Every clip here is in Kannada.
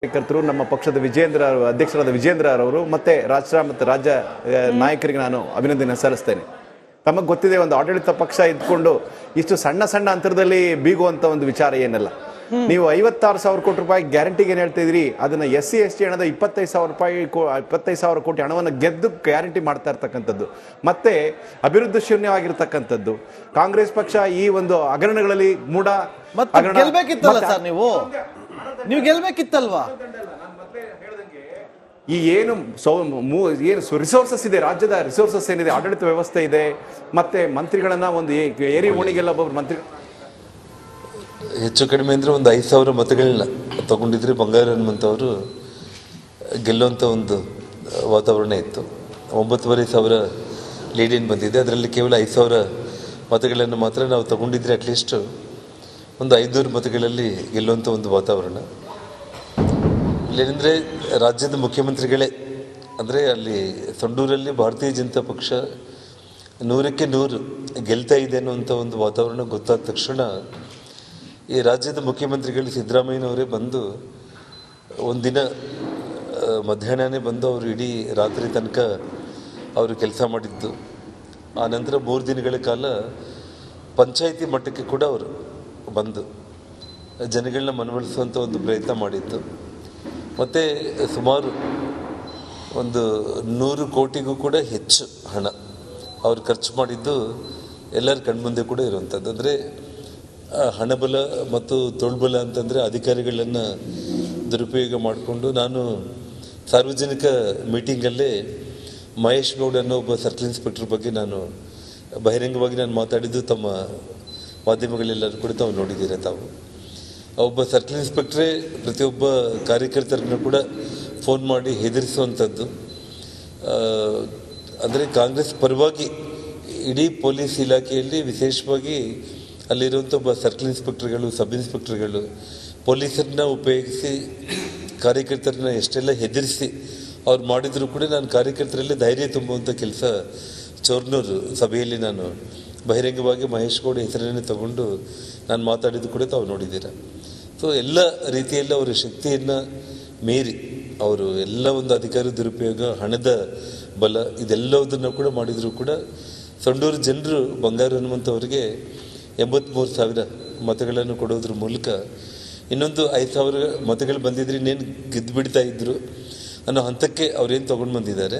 ಕಾರ್ಯಕರ್ತರು ನಮ್ಮ ಪಕ್ಷದ ಅಧ್ಯಕ್ಷರಾದ ವಿಜೇಂದ್ರ ಅವರು ಮತ್ತೆ ರಾಜ್ಯ ನಾಯಕರಿಗೆ ನಾನು ಅಭಿನಂದನೆ ಸಲ್ಲಿಸ್ತೇನೆ. ತಮಗೆ ಗೊತ್ತಿದೆ, ಒಂದು ಆಡಳಿತ ಪಕ್ಷ ಇದ್ಕೊಂಡು ಇಷ್ಟು ಸಣ್ಣ ಸಣ್ಣ ಅಂತರದಲ್ಲಿ ಬೀಗುವಂತ ಒಂದು ವಿಚಾರ ಏನಲ್ಲ. ನೀವು 56,000 ಕೋಟಿ ರೂಪಾಯಿ ಗ್ಯಾರಂಟಿಗೆ ಏನು ಹೇಳ್ತಾ ಇದ್ರಿ, ಅದನ್ನ SC ST ಹಣದ 25,000 ಕೋಟಿ ಹಣವನ್ನು ಗೆದ್ದು ಗ್ಯಾರಂಟಿ ಮಾಡ್ತಾ ಇರ್ತಕ್ಕಂಥದ್ದು, ಮತ್ತೆ ಅಭಿವೃದ್ಧಿ ಶೂನ್ಯವಾಗಿರ್ತಕ್ಕಂಥದ್ದು. ಕಾಂಗ್ರೆಸ್ ಪಕ್ಷ ಈ ಒಂದು ಹಗರಣಗಳಲ್ಲಿ ನೀವು ಗೆಲ್ಬೇಕಿತ್ತಲ್ವಾ? ಈ ಏನು ರಿಸೋರ್ಸಸ್ ಇದೆ, ರಾಜ್ಯದ ರಿಸೋರ್ಸಸ್ ಏನಿದೆ, ಆಡಳಿತ ವ್ಯವಸ್ಥೆ ಇದೆ, ಮತ್ತೆ ಮಂತ್ರಿಗಳನ್ನ ಒಂದು ಏರಿ ಓಣಿಗೆಲ್ಲ ಒಬ್ಬರು ಮಂತ್ರಿ ಹೆಚ್ಚು ಕಡಿಮೆ ಅಂದರೆ ಒಂದು 5,000 ಮತಗಳನ್ನ ತಗೊಂಡಿದ್ರೆ ಬಂಗಾರ ಹನುಮಂತವರು ಗೆಲ್ಲುವಂಥ ಒಂದು ವಾತಾವರಣ ಇತ್ತು. 9,500 ಲೀಡಿಂಗ್ ಬಂದಿದೆ. ಅದರಲ್ಲಿ ಕೇವಲ 5,000 ಮತಗಳನ್ನು ಮಾತ್ರ ನಾವು ತಗೊಂಡಿದ್ರೆ ಅಟ್ಲೀಸ್ಟ್ ಒಂದು 500 ಮತಗಳಲ್ಲಿ ಗೆಲ್ಲುವಂಥ ಒಂದು ವಾತಾವರಣ. ಇಲ್ಲೇನೆಂದರೆ ರಾಜ್ಯದ ಮುಖ್ಯಮಂತ್ರಿಗಳೇ, ಅಂದರೆ ಅಲ್ಲಿ ಸಂಡೂರಲ್ಲಿ ಭಾರತೀಯ ಜನತಾ ಪಕ್ಷ 100ಕ್ಕೆ 100 ಗೆಲ್ತಾ ಇದೆ ಅನ್ನುವಂಥ ಒಂದು ವಾತಾವರಣ ಗೊತ್ತಾದ ತಕ್ಷಣ ಈ ರಾಜ್ಯದ ಮುಖ್ಯಮಂತ್ರಿಗಳು ಸಿದ್ದರಾಮಯ್ಯನವರೇ ಬಂದು ಒಂದಿನ ಮಧ್ಯಾಹ್ನನೇ ಬಂದು ಅವರು ಇಡೀ ರಾತ್ರಿ ತನಕ ಅವರು ಕೆಲಸ ಮಾಡಿದ್ದು. ಆ ನಂತರ 3 ದಿನಗಳ ಕಾಲ ಪಂಚಾಯಿತಿ ಮಟ್ಟಕ್ಕೆ ಕೂಡ ಅವರು ಬಂದು ಜನಗಳನ್ನ ಮನವೊಲಿಸುವಂಥ ಒಂದು ಪ್ರಯತ್ನ ಮಾಡಿದ್ದು. ಮತ್ತು ಸುಮಾರು ಒಂದು 100 ಕೋಟಿಗೂ ಕೂಡ ಹೆಚ್ಚು ಹಣ ಅವರು ಖರ್ಚು ಮಾಡಿದ್ದು ಎಲ್ಲರ ಕಣ್ಮುಂದೆ ಕೂಡ ಇರುವಂಥದ್ದು. ಅಂದರೆ ಹಣಬಲ ಮತ್ತು ತೋಳ್ಬಲ ಅಂತಂದರೆ ಅಧಿಕಾರಿಗಳನ್ನು ದುರುಪಯೋಗ ಮಾಡಿಕೊಂಡು, ನಾನು ಸಾರ್ವಜನಿಕ ಮೀಟಿಂಗಲ್ಲೇ ಮಹೇಶ್ ಗೌಡ್ ಅನ್ನೋ ಒಬ್ಬ ಸರ್ಕಲ್ ಇನ್ಸ್ಪೆಕ್ಟರ್ ಬಗ್ಗೆ ನಾನು ಬಹಿರಂಗವಾಗಿ ಮಾತಾಡಿದ್ದು ತಮ್ಮ ಮಾಧ್ಯಮಗಳೆಲ್ಲರೂ ಕೂಡ ತಾವು ನೋಡಿದ್ದೀರ. ತಾವು ಒಬ್ಬ ಸರ್ಕಲ್ ಇನ್ಸ್ಪೆಕ್ಟ್ರೇ ಪ್ರತಿಯೊಬ್ಬ ಕಾರ್ಯಕರ್ತರನ್ನು ಕೂಡ ಫೋನ್ ಮಾಡಿ ಹೆದರಿಸುವಂಥದ್ದು. ಅಂದರೆ ಕಾಂಗ್ರೆಸ್ ಪರವಾಗಿ ಇಡೀ ಪೊಲೀಸ್ ಇಲಾಖೆಯಲ್ಲಿ ವಿಶೇಷವಾಗಿ ಅಲ್ಲಿರುವಂಥ ಒಬ್ಬ ಸರ್ಕಲ್ ಇನ್ಸ್ಪೆಕ್ಟರ್ಗಳು, ಸಬ್ ಇನ್ಸ್ಪೆಕ್ಟರ್ಗಳು ಪೊಲೀಸರನ್ನ ಉಪಯೋಗಿಸಿ ಕಾರ್ಯಕರ್ತರನ್ನ ಎಷ್ಟೆಲ್ಲ ಹೆದರಿಸಿ ಅವ್ರು ಮಾಡಿದರೂ ಕೂಡ ನಾನು ಕಾರ್ಯಕರ್ತರಲ್ಲಿ ಧೈರ್ಯ ತುಂಬುವಂಥ ಕೆಲಸ ಚೋರ್ನೂರು ಸಭೆಯಲ್ಲಿ ನಾನು ಬಹಿರಂಗವಾಗಿ ಮಹೇಶ್ ಗೌಡ ಹೆಸರನ್ನೇ ತಗೊಂಡು ನಾನು ಮಾತಾಡಿದ್ದು ಕೂಡ ತಾವು ನೋಡಿದ್ದೀರ. ಸೊ ಎಲ್ಲ ರೀತಿಯಲ್ಲಿ ಅವರ ಶಕ್ತಿಯನ್ನು ಮೀರಿ ಅವರು ಎಲ್ಲ ಒಂದು ಅಧಿಕಾರ ದುರುಪಯೋಗ, ಹಣದ ಬಲ, ಇದೆಲ್ಲದನ್ನು ಕೂಡ ಮಾಡಿದರೂ ಕೂಡ ಸಂಡೂರು ಜನರು ಬಂಗಾರ ಹನುಮಂತವರಿಗೆ 83,000 ಮತಗಳನ್ನು ಕೊಡೋದ್ರ ಮೂಲಕ ಇನ್ನೊಂದು 5,000 ಮತಗಳು ಬಂದಿದ್ರೆ ಇನ್ನೇನು ಗೆದ್ದು ಬಿಡ್ತಾ ಇದ್ರು ಅನ್ನೋ ಹಂತಕ್ಕೆ ಅವರೇನು ತೊಗೊಂಡು ಬಂದಿದ್ದಾರೆ.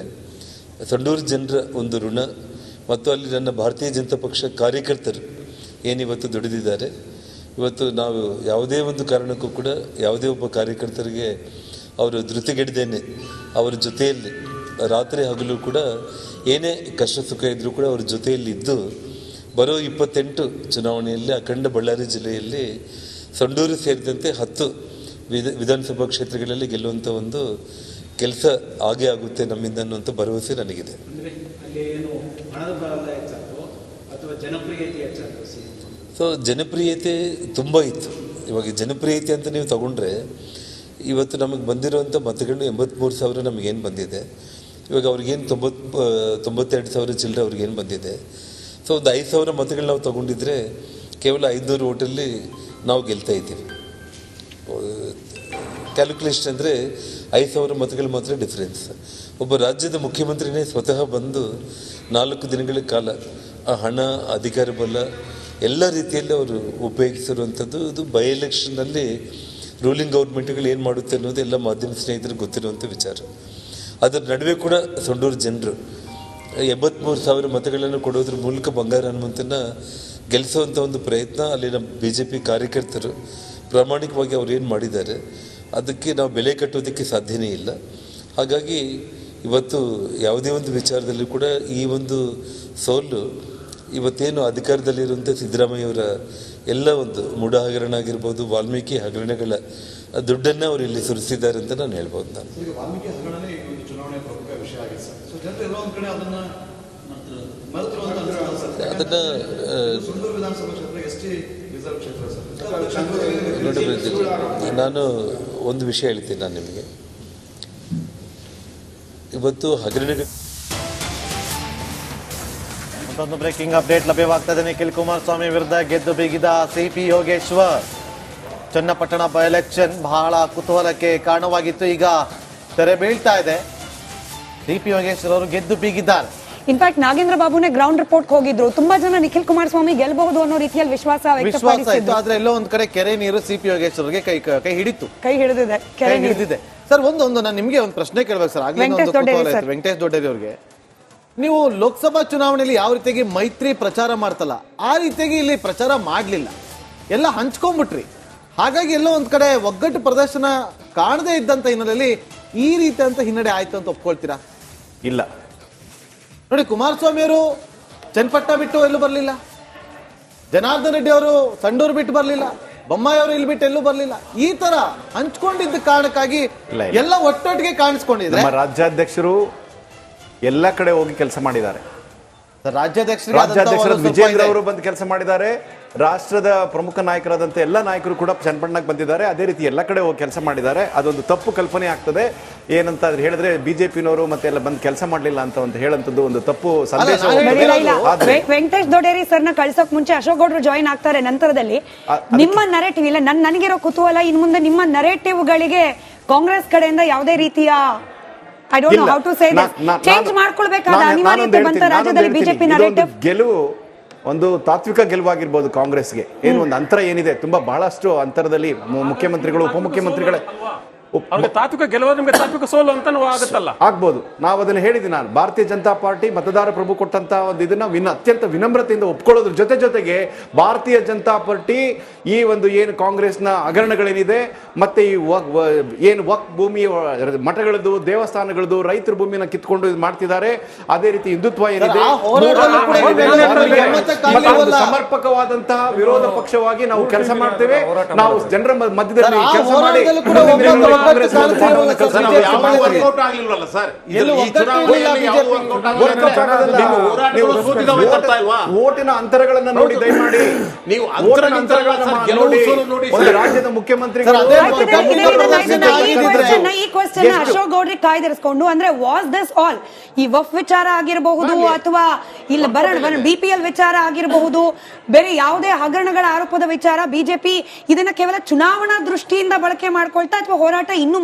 ಸಂಡೂರು ಜನರ ಒಂದು ಋಣ ಮತ್ತು ಅಲ್ಲಿ ನನ್ನ ಭಾರತೀಯ ಜನತಾ ಪಕ್ಷ ಕಾರ್ಯಕರ್ತರು ಏನಿವತ್ತು ದುಡಿದಿದ್ದಾರೆ. ಇವತ್ತು ನಾವು ಯಾವುದೇ ಒಂದು ಕಾರಣಕ್ಕೂ ಕೂಡ ಯಾವುದೇ ಒಬ್ಬ ಕಾರ್ಯಕರ್ತರಿಗೆ ಅವರು ಧೃತಿಗೆಡದೇನೆ ಅವರ ಜೊತೆಯಲ್ಲಿ ರಾತ್ರಿ ಹಗಲು ಕೂಡ ಏನೇ ಕಷ್ಟ ಸುಖ ಇದ್ದರೂ ಕೂಡ ಅವ್ರ ಜೊತೆಯಲ್ಲಿ ಇದ್ದು ಬರೋ 28 ಚುನಾವಣೆಯಲ್ಲಿ ಅಖಂಡ ಬಳ್ಳಾರಿ ಜಿಲ್ಲೆಯಲ್ಲಿ ಸಂಡೂರು ಸೇರಿದಂತೆ 10 ವಿಧಾನಸಭಾ ಕ್ಷೇತ್ರಗಳಲ್ಲಿ ಗೆಲ್ಲುವಂಥ ಒಂದು ಕೆಲಸ ಆಗೇ ಆಗುತ್ತೆ ನಮ್ಮಿಂದ ಅನ್ನುವಂಥ ಭರವಸೆ ನನಗಿದೆ. ಸೊ ಜನಪ್ರಿಯತೆ ತುಂಬ ಇತ್ತು. ಇವಾಗ ಜನಪ್ರಿಯತೆ ಅಂತ ನೀವು ತಗೊಂಡ್ರೆ ಇವತ್ತು ನಮಗೆ ಬಂದಿರುವಂಥ ಮತಗಳು 83,000 ನಮಗೇನು ಬಂದಿದೆ, ಇವಾಗ ಅವ್ರಿಗೇನು 92,000 ಚಿಲ್ಲರೆ ಅವ್ರಿಗೇನು ಬಂದಿದೆ. ಸೊ ಒಂದು 5,000 ಮತಗಳು ನಾವು ತೊಗೊಂಡಿದ್ರೆ ಕೇವಲ 500 ಓಟಲ್ಲಿ ನಾವು ಗೆಲ್ತಾ ಇದ್ದೀವಿ. ಕ್ಯಾಲ್ಕುಲೇಷನ್ ಅಂದರೆ 5,000 ಮತಗಳು ಮಾತ್ರ ಡಿಫ್ರೆನ್ಸ್. ಒಬ್ಬ ರಾಜ್ಯದ ಮುಖ್ಯಮಂತ್ರಿನೇ ಸ್ವತಃ ಬಂದು 4 ದಿನಗಳ ಕಾಲ ಆ ಹಣ, ಅಧಿಕಾರ ಬಲ ಎಲ್ಲ ರೀತಿಯಲ್ಲಿ ಅವರು ಉಪಯೋಗಿಸಿರುವಂಥದ್ದು. ಇದು ಬೈ ಎಲೆಕ್ಷನ್ನಲ್ಲಿ ರೂಲಿಂಗ್ ಗೌರ್ಮೆಂಟ್ಗಳು ಏನು ಮಾಡುತ್ತೆ ಅನ್ನೋದು ಎಲ್ಲ ಮಾಧ್ಯಮ ಸ್ನೇಹಿತರಿಗೆ ಗೊತ್ತಿರುವಂಥ ವಿಚಾರ. ಅದರ ನಡುವೆ ಕೂಡ ಸಂಡೂರು ಜನರು 83,000 ಮತಗಳನ್ನು ಕೊಡೋದ್ರ ಮೂಲಕ ಬಂಗಾರ ಹನುಮಂತನ ಗೆಲ್ಲಿಸುವಂಥ ಒಂದು ಪ್ರಯತ್ನ ಅಲ್ಲಿನ BJP ಕಾರ್ಯಕರ್ತರು ಪ್ರಾಮಾಣಿಕವಾಗಿ ಅವ್ರು ಏನು ಮಾಡಿದ್ದಾರೆ ಅದಕ್ಕೆ ನಾವು ಬೆಲೆ ಕಟ್ಟೋದಕ್ಕೆ ಸಾಧ್ಯನೇ ಇಲ್ಲ. ಹಾಗಾಗಿ ಇವತ್ತು ಯಾವುದೇ ಒಂದು ವಿಚಾರದಲ್ಲಿ ಕೂಡ ಈ ಒಂದು ಸೋಲು ಇವತ್ತೇನು ಅಧಿಕಾರದಲ್ಲಿರುವಂಥ ಸಿದ್ದರಾಮಯ್ಯವರ ಎಲ್ಲ ಒಂದು ಮೂಢ ಹಗರಣ ಆಗಿರ್ಬೋದು, ವಾಲ್ಮೀಕಿ ಹಗರಣಗಳ ದುಡ್ಡನ್ನು ಅವರು ಇಲ್ಲಿ ಸುರಿಸಿದ್ದಾರೆ ಅಂತ ನಾನು ಹೇಳ್ಬೋದು. ನಾನು ಅದನ್ನು ನಾನು ಒಂದು ವಿಷಯ ಹೇಳ್ತೀನಿ. ನಾನು ನಿಮಗೆ ಇವತ್ತು ಹಗರಣಗಳ ಮತ್ತೊಂದು ಬ್ರೇಕಿಂಗ್ ಅಪ್ಡೇಟ್ ಲಭ್ಯವಾಗ್ತಾ ಇದೆ. ನಿಖಿಲ್ ಕುಮಾರಸ್ವಾಮಿ ವಿರುದ್ಧ ಗೆದ್ದು ಬೀಗಿದ CP Yogeshwar. Channapatna by election ಬಹಳ ಕುತೂಹಲಕ್ಕೆ ಕಾರಣವಾಗಿತ್ತು. ಈಗ ತೆರೆ ಬೀಳ್ತಾ ಇದೆ. ಡಿ.ಪಿ. ಯೋಗೇಶ್ವರ್ ಅವರು ಗೆದ್ದು ಬೀಗಿದ್ದಾರೆ. ಇನ್ಫ್ಯಾಕ್ಟ್ ನಾಗೇಂದ್ರ ಬಾಬುನೇ ಗ್ರೌಂಡ್ ರಿಪೋರ್ಟ್ ಹೋಗಿದ್ರು. ತುಂಬಾ ಜನ ನಿಖಿಲ್ ಕುಮಾರಸ್ವಾಮಿ ಗೆಲ್ಲಬಹುದು ಅನ್ನೋ ರೀತಿಯಲ್ಲಿ ವಿಶ್ವಾಸ ಇತ್ತು. ವ್ಯಕ್ತಪಡಿಸಿದ್ರು. ಆದ್ರೆ ಎಲ್ಲೋ ಒಂದ್ ಕಡೆ ಕೆರೆ ನೀರು ಸಿ.ಪಿ. ಯೋಗೇಶ್ವರ್ಗೆ ಕೈ ಹಿಡಿತು. ಕೈ ಹಿಡಿದಿದೆ, ಕೆರೆ ನೀರು. ಹಿಡಿದಿದೆ. ಸರ್ ನಾನು ನಿಮ್ಗೆ ಒಂದು ಪ್ರಶ್ನೆ ಕೇಳ್ಬೇಕು ಸರ್. ಆಗ್ಲೇ ಒಂದು ಕುತೂಹಲ ಇತ್ತು ವೆಂಕಟೇಶ್ ದೊಡ್ಡೇರಿ ಅವ್ರಿಗೆ. ನೀವು ಲೋಕಸಭಾ ಚುನಾವಣೆಯಲ್ಲಿ ಯಾವ ರೀತಿಯಾಗಿ ಮೈತ್ರಿ ಪ್ರಚಾರ ಮಾಡ್ತಲ್ಲ ಆ ರೀತಿಯಾಗಿ ಇಲ್ಲಿ ಪ್ರಚಾರ ಮಾಡ್ಲಿಲ್ಲ, ಎಲ್ಲ ಹಂಚ್ಕೊಂಡ್ಬಿಟ್ರಿ. ಹಾಗಾಗಿ ಎಲ್ಲೋ ಒಂದ್ ಕಡೆ ಒಗ್ಗಟ್ಟು ಪ್ರದರ್ಶನ ಕಾಣದೇ ಇದ್ದಂತ ಹಿನ್ನೆಲೆಯಲ್ಲಿ ಈ ರೀತಿ ಅಂತ ಹಿನ್ನಡೆ ಆಯ್ತು ಅಂತ ಒಪ್ಕೊಳ್ತೀರಾ? ಇಲ್ಲ ನೋಡಿ, ಕುಮಾರಸ್ವಾಮಿ ಅವರು ಚನ್ನಪಟ್ಟಣ ಬಿಟ್ಟು ಎಲ್ಲೂ ಬರ್ಲಿಲ್ಲ, ಜನಾರ್ದನ್ ರೆಡ್ಡಿ ಅವರು ಸಂಡೂರು ಬಿಟ್ಟು ಬರ್ಲಿಲ್ಲ, ಬೊಮ್ಮಾಯಿ ಅವರು ಇಲ್ಲಿ ಬಿಟ್ಟು ಎಲ್ಲೂ ಬರ್ಲಿಲ್ಲ. ಈ ತರ ಹಂಚ್ಕೊಂಡಿದ್ದ ಕಾರಣಕ್ಕಾಗಿ ಎಲ್ಲ ಒಟ್ಟೊಟ್ಟಿಗೆ ಕಾಣಿಸ್ಕೊಂಡಿದ್ರೆ. ನಮ್ಮ ರಾಜ್ಯಾಧ್ಯಕ್ಷರು ಎಲ್ಲ ಕಡೆ ಹೋಗಿ ಕೆಲಸ ಮಾಡಿದ್ದಾರೆ. ರಾಜ್ಯಾಧ್ಯಕ್ಷರು ವಿಜೇಂದ್ರ ಅವರು ಬಂದು ಕೆಲಸ ಮಾಡಿದ್ದಾರೆ. ರಾಷ್ಟ್ರದ ಪ್ರಮುಖ ನಾಯಕರಾದಂಥ ಎಲ್ಲ ನಾಯಕರು ಕೂಡ ಚನ್ನಪಟ್ಟಣಕ್ಕೆ ಬಂದಿದ್ದಾರೆ. ಅದೇ ರೀತಿ ಎಲ್ಲ ಕಡೆ ಹೋಗಿ ಕೆಲಸ ಮಾಡಿದ್ದಾರೆ. ಅದೊಂದು ತಪ್ಪು ಕಲ್ಪನೆ ಆಗ್ತದೆ. ಏನಂತ ಹೇಳಿದ್ರೆ ಬಿಜೆಪಿನವರು ಮತ್ತೆ ಎಲ್ಲ ಬಂದು ಕೆಲಸ ಮಾಡಲಿಲ್ಲ ಅಂತ ಒಂದು ಹೇಳಂತದ್ದು ಒಂದು ತಪ್ಪು ಸಂದೇಶ. ವೆಂಕಟೇಶ್ ದೊಡ್ಡೇರಿ ಸರ್ನ ಕಳ್ಸೋಕ್ ಮುಂಚೆ ಅಶೋಕ್ ಗೌಡ್ರು ಜಾಯಿನ್ ಆಗ್ತಾರೆ ನಂತರದಲ್ಲಿ. ನಿಮ್ಮ ನರೇಟಿವ್ ಇಲ್ಲ, ನನಗಿರೋ ಕುತೂಹಲ ಇನ್ ಮುಂದೆ ನಿಮ್ಮ ನರೇಟಿವ್ಗಳಿಗೆ ಕಾಂಗ್ರೆಸ್ ಕಡೆಯಿಂದ ಯಾವುದೇ ರೀತಿಯ I don't know how to say this change ಮಾಡ್ಕೊಳ್ಬೇಕಾದ ಅನಿವಾರ್ಯತೆ ಬಂತ ರಾಜ್ಯದಲ್ಲಿ ಬಿಜೆಪಿ ನರೇಟಿವ್. ಗೆಲುವು ಒಂದು ತಾತ್ವಿಕ ಗೆಲುವಾಗಿರ್ಬೋದು ಕಾಂಗ್ರೆಸ್ಗೆ. ಏನು ಒಂದು ಅಂತರ ಏನಿದೆ, ತುಂಬಾ ಬಹಳಷ್ಟು ಅಂತರದಲ್ಲಿ ಮುಖ್ಯಮಂತ್ರಿಗಳು ಉಪಮುಖ್ಯಮಂತ್ರಿಗಳೇ ತಾತ್ವಿಕ ಗೆಲುವು ನಿಮಗೆ ತಾತ್ವಿಕ ಸೋಲು ಅಂತ ಆಗುತ್ತಲ್ಲ, ಆಗ್ಬೋದು. ನಾವು ಅದನ್ನ ಹೇಳಿದ್ದೀನಿ. ನಾನು ಭಾರತೀಯ ಜನತಾ ಪಾರ್ಟಿ ಮತದಾರ ಪ್ರಭು ಕೊಟ್ಟಂತ ಒಂದು ಇದನ್ನ ಅತ್ಯಂತ ವಿನಮ್ರತೆಯಿಂದ ಒಪ್ಕೊಳ್ಳೋದ್ರ ಜೊತೆಗೆ ಭಾರತೀಯ ಜನತಾ ಪಾರ್ಟಿ ಈ ಒಂದು ಏನು ಕಾಂಗ್ರೆಸ್ನ ಹಗರಣಗಳೇನಿದೆ ಮತ್ತೆ ಈ ಏನು ವಕ್ ಭೂಮಿ ಮಠಗಳದ್ದು ದೇವಸ್ಥಾನಗಳದ್ದು ರೈತರ ಭೂಮಿನ ಕಿತ್ಕೊಂಡು ಇದು ಮಾಡ್ತಿದ್ದಾರೆ. ಅದೇ ರೀತಿ ಹಿಂದುತ್ವ ಏನಿದೆ ಸಮರ್ಪಕವಾದಂತಹ ವಿರೋಧ ಪಕ್ಷವಾಗಿ ನಾವು ಕೆಲಸ ಮಾಡ್ತೇವೆ. ನಾವು ಜನರ ಮಧ್ಯದಲ್ಲಿ ಕೆಲಸ ಮಾಡಿ ಓಟಿನ ಅಂತರಗಳನ್ನ ನೋಡಿ ದಯಮಾಡಿ ನೀವು ರಾಜ್ಯದ ಮುಖ್ಯಮಂತ್ರಿ ಈ ಕ್ವಶನ್ ಅಶೋಕ್ ಗೌಡ್ರಿಗೆ ಕಾಯ್ದಿರಿಸಿಕೊಂಡು ಅಂದ್ರೆ ವಾಸ್ ದಿಸ್ ಆಲ್ ಈ ವಫ್ ವಿಚಾರ ಆಗಿರಬಹುದು ಅಥವಾ ಇಲ್ಲ ಬಿಪಿಎಲ್ ವಿಚಾರ ಆಗಿರಬಹುದು, ಬೇರೆ ಯಾವುದೇ ಹಗರಣಗಳ ಆರೋಪದ ವಿಚಾರ, ಬಿಜೆಪಿ ಇದನ್ನ ಕೇವಲ ಚುನಾವಣಾ ದೃಷ್ಟಿಯಿಂದ ಬಳಕೆ ಮಾಡ್ಕೊಳ್ತಾ ಅಥವಾ ಹೋರಾಟ ಇನ್ನೂ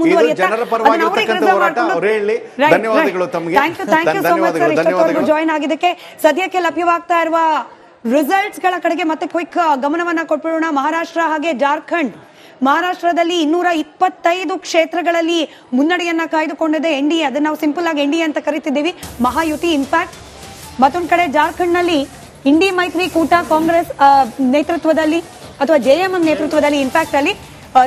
ಜಾಯಿನ್ ಆಗಿದ್ದಕ್ಕೆ ಸದ್ಯಕ್ಕೆ ಲಭ್ಯವಾಗ್ತಾ ಇರುವ ರಿಸಲ್ಟ್ಸ್ ಗಳ ಕಡೆಗೆ ಮತ್ತೆ ಕ್ವಿಕ್ ಗಮನವನ್ನ ಕೊಟ್ಬಿಡೋಣ. ಮಹಾರಾಷ್ಟ್ರ ಹಾಗೆ ಜಾರ್ಖಂಡ್. ಮಹಾರಾಷ್ಟ್ರದಲ್ಲಿ 225 ಕ್ಷೇತ್ರಗಳಲ್ಲಿ ಮುನ್ನಡೆಯನ್ನ ಕಾಯ್ದುಕೊಂಡಿದೆ ಎನ್ಡಿಎ. ಅದನ್ನ ನಾವು ಸಿಂಪಲ್ ಆಗಿ ಎನ್ಡಿಎ ಅಂತ ಕರಿತಿದ್ದೀವಿ, ಮಹಾಯುತಿ. ಇಂಪ್ಯಾಕ್ಟ್ ಮತ್ತೊಂದು ಕಡೆ ಜಾರ್ಖಂಡ್ನಲ್ಲಿ ಇಂಡಿ ಮೈತ್ರಿ ಕೂಟ ಕಾಂಗ್ರೆಸ್ ನೇತೃತ್ವದಲ್ಲಿ ಅಥವಾ ಜೆಎಂಎಂ ನೇತೃತ್ವದಲ್ಲಿ ಇಂಪ್ಯಾಕ್ಟ್ ಅಲ್ಲಿ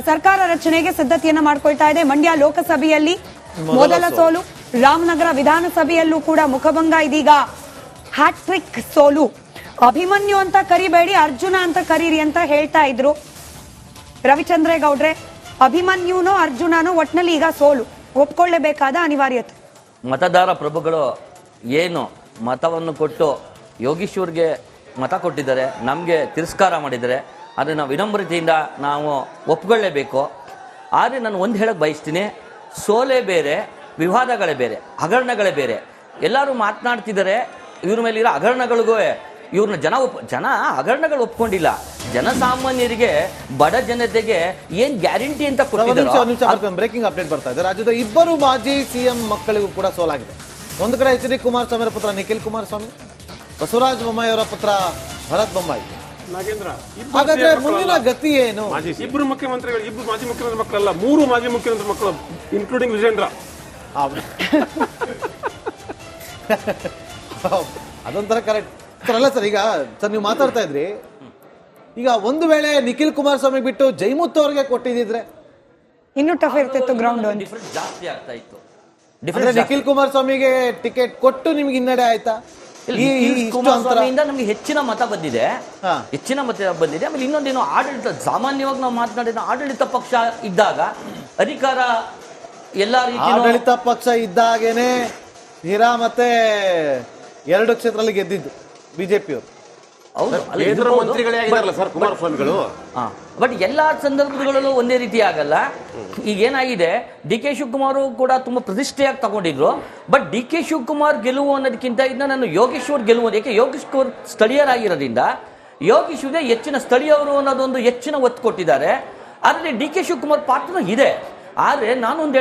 ಸರ್ಕಾರ ರಚನೆಗೆ ಸಿದ್ಧತೆಯನ್ನ ಮಾಡ್ಕೊಳ್ತಾ ಇದೆ. ಮಂಡ್ಯ ಲೋಕಸಭೆಯಲ್ಲಿ ಮೊದಲ ಸೋಲು, ರಾಮನಗರ ವಿಧಾನಸಭೆಯಲ್ಲೂ ಕೂಡ ಮುಖಭಂಗ. ಇದೀಗ ಹ್ಯಾಟ್ರಿಕ್ ಸೋಲು. ಅಭಿಮನ್ಯು ಅಂತ ಕರಿಬೇಡಿ, ಅರ್ಜುನ ಅಂತ ಕರೀರಿ ಅಂತ ಹೇಳ್ತಾ ಇದ್ರು ರವಿಚಂದ್ರೇಗೌಡ್ರೆ. ಅಭಿಮನ್ಯುನೋ ಅರ್ಜುನನೋ ಒಟ್ನಲ್ಲಿ ಈಗ ಸೋಲು ಒಪ್ಕೊಳ್ಳೇಬೇಕಾದ ಅನಿವಾರ್ಯತೆ. ಮತದಾರ ಪ್ರಭುಗಳು ಏನು ಮತವನ್ನು ಕೊಟ್ಟು ಯೋಗೀಶ್ವರ್ಗೆ ಮತ ಕೊಟ್ಟಿದ್ದಾರೆ, ನಮಗೆ ತಿರಸ್ಕಾರ ಮಾಡಿದ್ದಾರೆ. ಅದನ್ನು ವಿನಮ್ರತೆಯಿಂದ ನಾವು ಒಪ್ಕೊಳ್ಳೇಬೇಕು. ಆದರೆ ನಾನು ಒಂದು ಹೇಳಕ್ಕೆ ಬಯಸ್ತೀನಿ, ಸೋಲೆ ಬೇರೆ, ವಿವಾದಗಳೇ ಬೇರೆ, ಹಗರಣಗಳೇ ಬೇರೆ. ಎಲ್ಲರೂ ಮಾತನಾಡ್ತಿದ್ದಾರೆ ಇವ್ರ ಮೇಲೆ ಇರೋ ಹಗರಣಗಳಿಗೂ. ಇವ್ರನ್ನ ಜನ ಹಗರಣಗಳು ಒಪ್ಕೊಂಡಿಲ್ಲ. ಜನಸಾಮಾನ್ಯರಿಗೆ, ಬಡ ಜನತೆಗೆ ಏನ್ ಗ್ಯಾರಂಟಿ ಅಂತ ಕೊಟ್ಟಿದ್ದಾರೆ. ಬ್ರೇಕಿಂಗ್ ಅಪ್ಡೇಟ್ ಬರ್ತಾ ಇದೆ. ರಾಜ್ಯದ ಇಬ್ಬರು ಮಾಜಿ ಸಿಎಂ ಮಕ್ಕಳಿಗೂ ಕೂಡ ಸೋಲಾಗಿದೆ. ಒಂದು ಕಡೆ ಎಚ್ ಡಿ ಕುಮಾರಸ್ವಾಮಿ ಅವರ ಪುತ್ರ ನಿಖಿಲ್ ಕುಮಾರಸ್ವಾಮಿ, ಬಸವರಾಜ ಬೊಮ್ಮಾಯಿ ಅವರ ಪುತ್ರ ಭರತ್ ಬೊಮ್ಮಾಯಿ. ನಾಗೇಂದ್ರ, ಹಾಗಾದ್ರೆ ಮುಂದಿನ ಗತಿ ಏನು? ಇಬ್ಬರು ಮುಖ್ಯಮಂತ್ರಿಗಳು, ಇಬ್ಬರು ಮಾಜಿ ಮುಖ್ಯಮಂತ್ರಿ ಮಕ್ಕಳಲ್ಲ, 3 ಮಾಜಿ ಮುಖ್ಯಮಂತ್ರಿ ಮಕ್ಕಳು ಇನ್ಕ್ಲೂಡಿಂಗ್ ವಿಜೇಂದ್ರ. ಅದೊಂಥರ ಕರೆಕ್ಟ್ ಸರ್. ಅಲ್ಲ ಸರ್, ಈಗ ಸರ್ ನೀವು ಮಾತಾಡ್ತಾ ಇದ್ರಿ, ಈಗ ಒಂದು ವೇಳೆ ನಿಖಿಲ್ ಕುಮಾರಸ್ವಾಮಿ ಬಿಟ್ಟು ಜೈಮುತ್ ಅವ್ರಿಗೆ ಕೊಟ್ಟಿದ್ರೆ ಇನ್ನೂ ಟಫ್ ಇರ್ತಿತ್ತು, ಗ್ರೌಂಡ್ ಜಾಸ್ತಿ ಆಗ್ತಾ ಇತ್ತು. ನಿಖಿಲ್ ಕುಮಾರಸ್ವಾಮಿಗೆ ಟಿಕೆಟ್ ಕೊಟ್ಟು ನಿಮ್ಗೆ ಹಿನ್ನಡೆ ಆಯ್ತಾ? ಕುಮಾರಸ್ವಾಮಿಯಿಂದ ನಮ್ಗೆ ಹೆಚ್ಚಿನ ಮತ ಬಂದಿದೆ, ಹೆಚ್ಚಿನ ಮತ ಬಂದಿದೆ. ಆಮೇಲೆ ಇನ್ನೊಂದೇನು, ಆಡಳಿತ, ಸಾಮಾನ್ಯವಾಗಿ ನಾವು ಮಾತನಾಡಿದ ಆಡಳಿತ ಪಕ್ಷ ಇದ್ದಾಗ ಅಧಿಕಾರ ಎಲ್ಲ ರೀತಿ ಆಡಳಿತ ಪಕ್ಷ ಇದ್ದಾಗೇನೆ ಹೀರಾ ಮತ್ತೆ 2 ಕ್ಷೇತ್ರದಲ್ಲಿ ಗೆದ್ದಿದ್ದು ಬಿಜೆಪಿಯವರು. ಬಟ್ ಎಲ್ಲಾ ಸಂದರ್ಭಗಳಲ್ಲೂ ಒಂದೇ ರೀತಿ ಆಗಲ್ಲ. ಈಗ ಏನಾಗಿದೆ, ಡಿ ಕೆ ಶಿವಕುಮಾರ್ ಕೂಡ ತುಂಬಾ ಪ್ರತಿಷ್ಠೆಯಾಗಿ ತಗೊಂಡಿದ್ರು. ಬಟ್ ಡಿ ಕೆ ಶಿವಕುಮಾರ್ ಗೆಲುವು ಅನ್ನೋದಕ್ಕಿಂತ ಇದನ್ನ ನಾನು ಯೋಗೇಶ್ವರ್ ಗೆಲುವು, ಯಾಕೆ ಯೋಗೇಶ್ವರ್ ಸ್ಥಳೀಯರಾಗಿರೋದ್ರಿಂದ ಯೋಗೇಶ್ವರ್ಗೆ ಹೆಚ್ಚಿನ ಸ್ಥಳೀಯರು ಅನ್ನೋದೊಂದು ಹೆಚ್ಚಿನ ಒತ್ತು ಕೊಟ್ಟಿದ್ದಾರೆ. ಅದರಲ್ಲಿ ಡಿ ಕೆ ಶಿವಕುಮಾರ್ ಪಾತ್ರ ಇದೆ. ಆದರೆ ನಾನೊಂದು